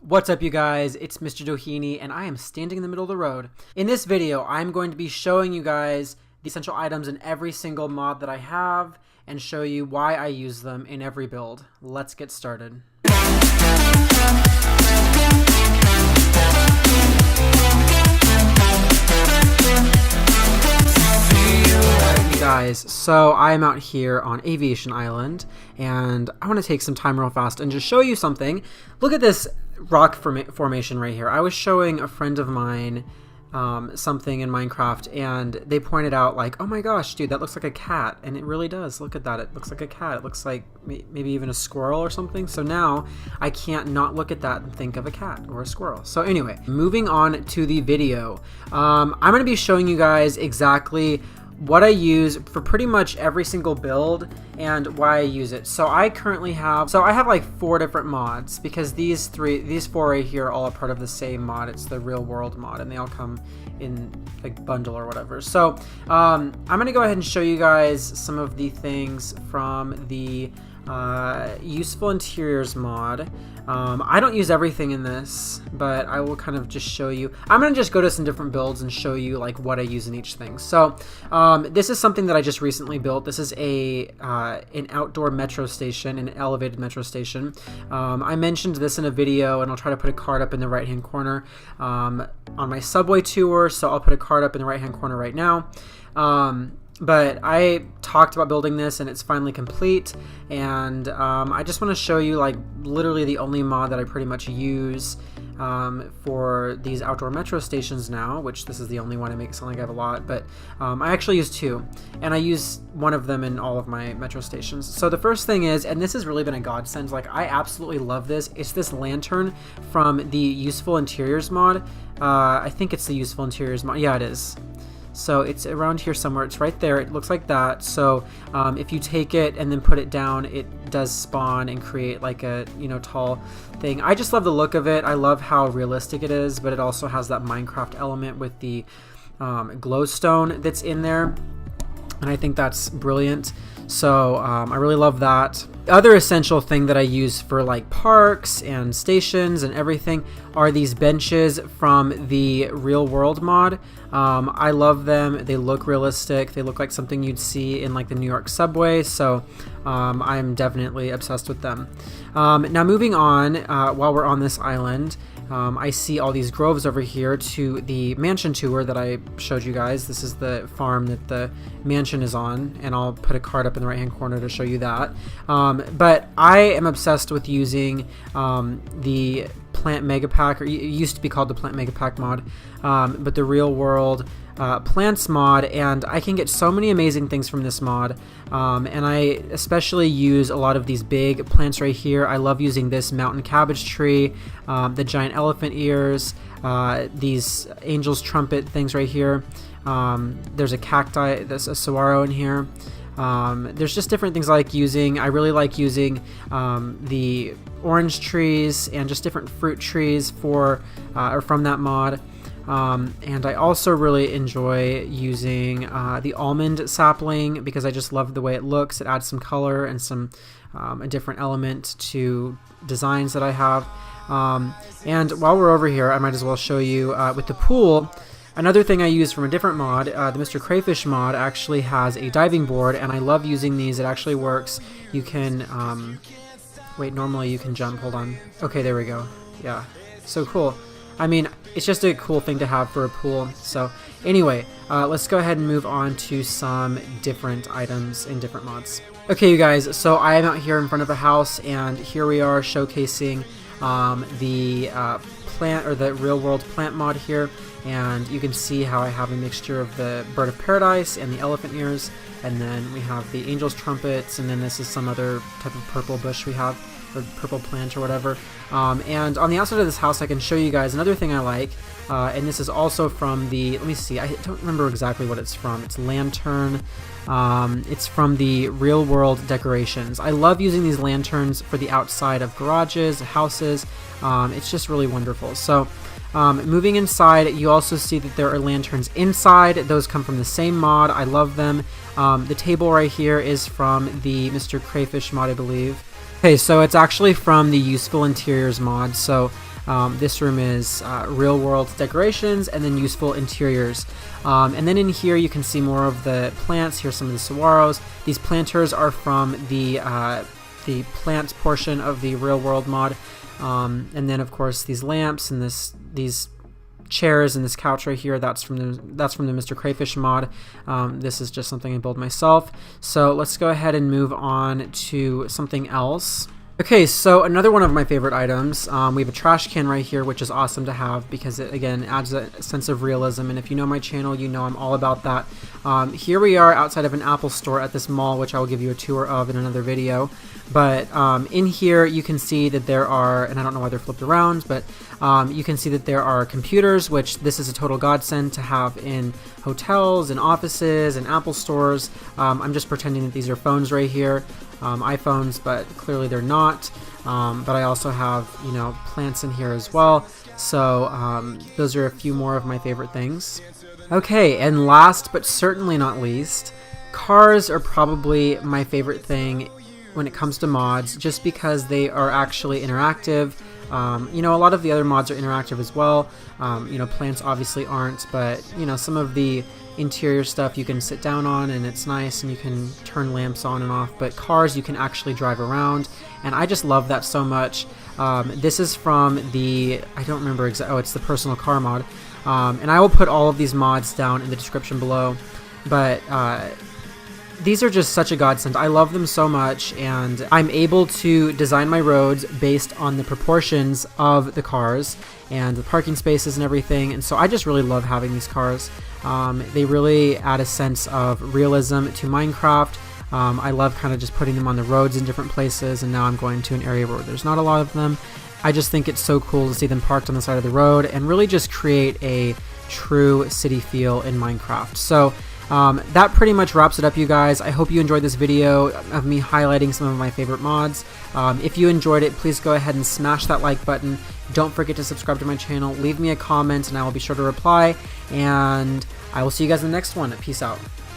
What's up, you guys? It's Mr. Doheny, and I am standing in the middle of the road. In this video, I'm going to be showing you guys the essential items in every single mod that I have and show you why I use them in every build. Let's get started. Guys, so I'm out here on Aviation Island, and I want to take some time real fast and just show you something. Look at this rock formation right here. I was showing a friend of mine something in Minecraft, and they pointed out like, oh my gosh, dude, that looks like a cat. And it really does. Look at that. It looks like a cat. It looks like maybe even a squirrel or something. So now I can't not look at that and think of a cat or a squirrel. So anyway, moving on to the video, I'm going to be showing you guys exactly what I use for pretty much every single build and why I use it. So I currently have, I have like 4 different mods, because these 4 right here are all a part of the same mod. It's the real world mod, and they all come in like bundle or whatever. So I'm gonna go ahead and show you guys some of the things from the useful interiors mod. I don't use everything in this, but I will kind of just show you. I'm going to just go to some different builds and show you like what I use in each thing. So this is something that I just recently built. This is an outdoor metro station, an elevated metro station. I mentioned this in a video, and I'll try to put a card up in the right hand corner on my subway tour, so I'll put a card up in the right hand corner right now. But I talked about building this, and it's finally complete, and I just want to show you like literally the only mod that I pretty much use for these outdoor metro stations now, which this is the only one. I make it sound like I have a lot, but I actually use 2, and I use one of them in all of my metro stations. So the first thing is, and this has really been a godsend, like I absolutely love this, it's this lantern from the useful interiors mod. I think it's the useful interiors mod. Yeah, it is. So it's around here somewhere. It's right there. It looks like that. So if you take it and then put it down, it does spawn and create like a, tall thing. I just love the look of it. I love how realistic it is, but it also has that Minecraft element with the glowstone that's in there, and I think that's brilliant. So I really love that. The other essential thing that I use for like parks and stations and everything are these benches from the real world mod. I love them. They look realistic. They look like something you'd see in like the New York subway. So I'm definitely obsessed with them. Now moving on, while we're on this island, I see all these groves over here to the mansion tour that I showed you guys. This is the farm that the mansion is on, and I'll put a card up in the right hand corner to show you that. But I am obsessed with using the Plant Mega Pack, or it used to be called the Plant Mega Pack mod, but the real world plants mod, and I can get so many amazing things from this mod, and I especially use a lot of these big plants right here. I love using this mountain cabbage tree, the giant elephant ears, these angel's trumpet things right here. There's a cacti, there's a saguaro in here. There's just different things I like using. I really like using the orange trees and just different fruit trees or from that mod. And I also really enjoy using the almond sapling, because I just love the way it looks. It adds some color and some a different element to designs that I have. And while we're over here, I might as well show you with the pool. Another thing I use from a different mod, the Mr. Crayfish mod, actually has a diving board, and I love using these. It actually works. You can, wait, normally you can jump, hold on. Okay, there we go. Yeah, so cool. I mean, it's just a cool thing to have for a pool. So anyway, let's go ahead and move on to some different items in different mods. Okay, you guys, so I am out here in front of a house, and here we are showcasing the plant, or the real world plant mod here. And you can see how I have a mixture of the bird of paradise and the elephant ears, and then we have the angel's trumpets, and then this is some other type of purple bush we have, or purple plant or whatever. And on the outside of this house, I can show you guys another thing I like, and this is also from the, let me see, I don't remember exactly what it's from. It's lantern. It's from the real world decorations. I love using these lanterns for the outside of garages, houses. It's just really wonderful. So moving inside, you also see that there are lanterns inside. Those come from the same mod. I love them. The table right here is from the Mr. Crayfish mod, I believe. Okay, so it's actually from the Useful Interiors mod. So This room is real world decorations and then useful interiors. And then in here you can see more of the plants. Here's some of the saguaros. These planters are from the plant portion of the real world mod. And then of course these lamps and these chairs and this couch right here, that's from the Mr. Crayfish mod. This is just something I built myself. So let's go ahead and move on to something else. Okay, so another one of my favorite items, we have a trash can right here, which is awesome to have because it, again, adds a sense of realism, and if you know my channel, you know I'm all about that. Here we are outside of an Apple store at this mall, which I will give you a tour of in another video, but in here you can see that there are, and I don't know why they're flipped around, but you can see that there are computers, which this is a total godsend to have in hotels and offices and Apple stores. I'm just pretending that these are phones right here. iPhones, but clearly they're not. But I also have, you know, plants in here as well. So those are a few more of my favorite things. Okay, and last but certainly not least, cars are probably my favorite thing when it comes to mods, just because they are actually interactive. You know, a lot of the other mods are interactive as well. You know, plants obviously aren't, but you know, some of the interior stuff you can sit down on and it's nice, and you can turn lamps on and off, but cars you can actually drive around, and I just love that so much. This is from the, I don't remember exactly, oh, it's the personal car mod, and I will put all of these mods down in the description below, but these are just such a godsend. I love them so much, and I'm able to design my roads based on the proportions of the cars and the parking spaces and everything, and so I just really love having these cars. They really add a sense of realism to Minecraft. I love kind of just putting them on the roads in different places, and now I'm going to an area where there's not a lot of them. I just think it's so cool to see them parked on the side of the road and really just create a true city feel in Minecraft. So that pretty much wraps it up, you guys. I hope you enjoyed this video of me highlighting some of my favorite mods. If you enjoyed it, please go ahead and smash that like button. Don't forget to subscribe to my channel. Leave me a comment and I will be sure to reply. And I will see you guys in the next one. Peace out.